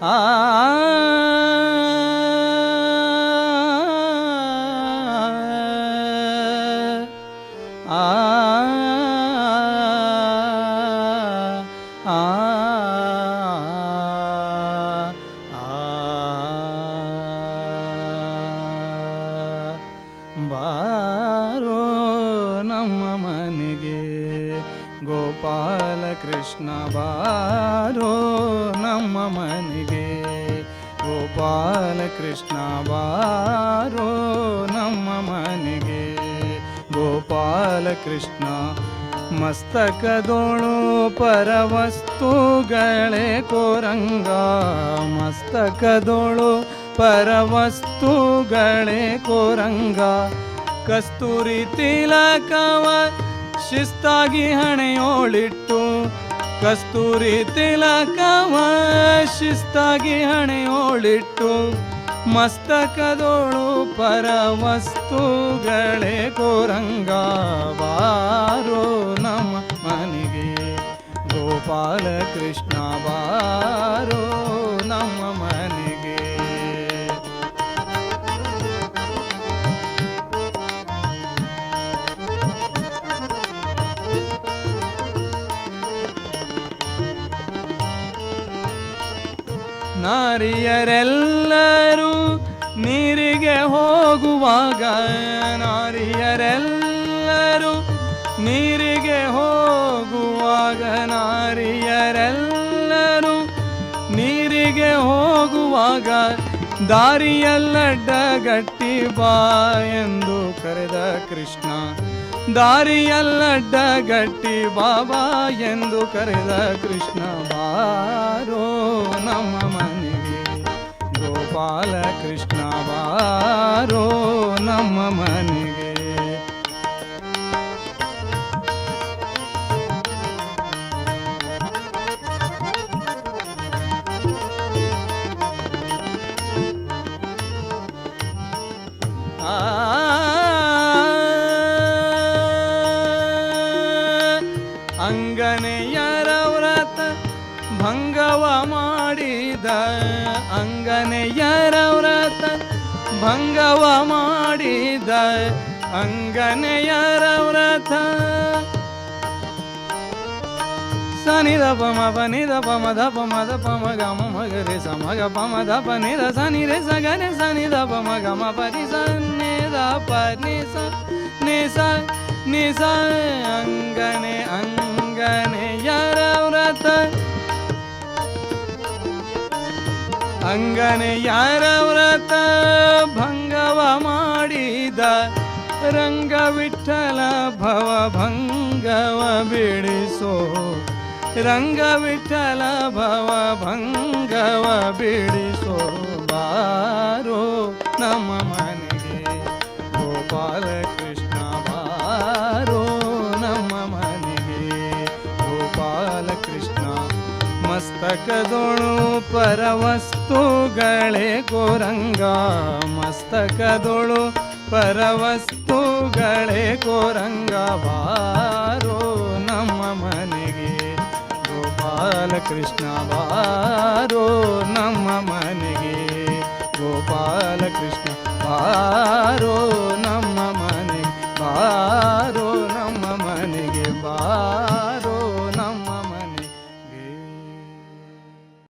ಆ ಬಾರೋ ನಮ್ಮ ಮನೆಗೆ ಗೋಪಾಲ ಕೃಷ್ಣ ಬಾರೋ ನಮ್ಮ ಮನೆಗೆ ಗೋಪಾಲ ಕೃಷ್ಣ ಬಾರೋ ನಮ್ಮ ಮನೆಗೆ ಗೋಪಾಲ ಕೃಷ್ಣ ಮಸ್ತಕದೋಳು ಪರವಸ್ತುಗಳೇ ಕೋರಂಗ ಮಸ್ತಕದೋಳು ಪರವಸ್ತುಗಳೇ ಕೋರಂಗ ಕಸ್ತೂರಿ ತಿಲಕವ ಶಿಸ್ತಾಗಿ ಹಣೆಯೋಳಿಟ್ಟು ಕಸ್ತೂರಿ ತಿಲಕವ ಶಿಸ್ತಾಗಿ ಹಣೆಯೋಳಿಟ್ಟು ಮಸ್ತಕದೋಳು ಪರವಸ್ತುಗಳೇ ಕೋರಂಗ ಬಾರೋ ನಮ್ಮ ಮನೆಗೆ ಗೋಪಾಲ ಕೃಷ್ಣ ಬಾರೋ ನಮ್ಮ ಮನೆಗೆ ನಾರಿಯರೆಲ್ಲರೂ ನೀರಿಗೆ ಹೋಗುವಾಗ ನಾರಿಯರೆಲ್ಲರೂ ನೀರಿಗೆ ಹೋಗುವಾಗ ನಾರಿಯರೆಲ್ಲರೂ ನೀರಿಗೆ ಹೋಗುವಾಗ ದಾರಿಯಲ್ಲಡ್ಡಗಟ್ಟಿ ಬಾ ಎಂದು ಕರೆದ ಕೃಷ್ಣ ದಾರಿಯಲ್ಲಡ್ಡಗಟ್ಟಿ ಬಾಬಾ ಎಂದು ಕರೆದ ಕೃಷ್ಣ ಬಾರೋ ನಮ್ಮ ಮನೆಗೆ ಗೋಪಾಲ ಕೃಷ್ಣ ಬಾರೋ ನಮ್ಮ ಮನೆಗೆ ಅಂಗನೆಯರ ವ್ರತ ಭಂಗವ ಮಾಡಿದ ಅಂಗನೆಯರ ವ್ರತ ಭಂಗವ ಮಾಡಿದ ಅಂಗನೆಯರ ವ್ರತ ಸನಿದ ಪಮ ಪನಿದ ಪಮ ದ ಪಮ ದ ಪಮ ಗಮ ಮಗರೆ ಸಮಗ ಪಮ ದ ಪನಿದ ಸನಿ ರೇ ಸಗನೆ ಸನಿದ ಪಮ ಗಮ ಪರಿ ಸನ್ನಿದ ಪನಿ ಸ ನಿಸ ನಿಸ ಅಂಗನೆ ಅಂಗನೆಯರ ವ್ರತ ಅಂಗನೆಯರ ವ್ರತ ಭಂಗವ ಮಾಡಿದ ರಂಗ ವಿಠಲ ಭವ ಭಂಗವ ಬಿಡಿಸೋ ರಂಗ ವಿಠಲ ಭವ ಭಂಗವ ಬಿಡಿಸೋ ಬಾರೋ ನಮ್ಮ ಮನೆಗೆ ಗೋಪಾಲ ಕೃಷ್ಣ ಬಾರೋ ನಮ್ಮ ಮನೆಗೆ ಗೋಪಾಲ ಕೃಷ್ಣ ಮಸ್ತಕದೋಳು ಪರವಸ್ತುಗಳೇ ಕೋರಂಗ ಮಸ್ತಕದೋಳು ಪರವಸ್ತುಗಳೇ ಕೋರಂಗ ಬಾರೋ ನಮ್ಮ ಮನೆಗೆ ಗೋಪಾಲ ಕೃಷ್ಣ ಬಾರೋ ನಮ್ಮ ಮನೆಗೆ ಗೋಪಾಲ ಕೃಷ್ಣ ಬಾರೋ ನಮ್ಮ ಮನೆಗೆ ಬಾರೋ ನಮ್ಮ ಮನೆಗೆ ಬಾ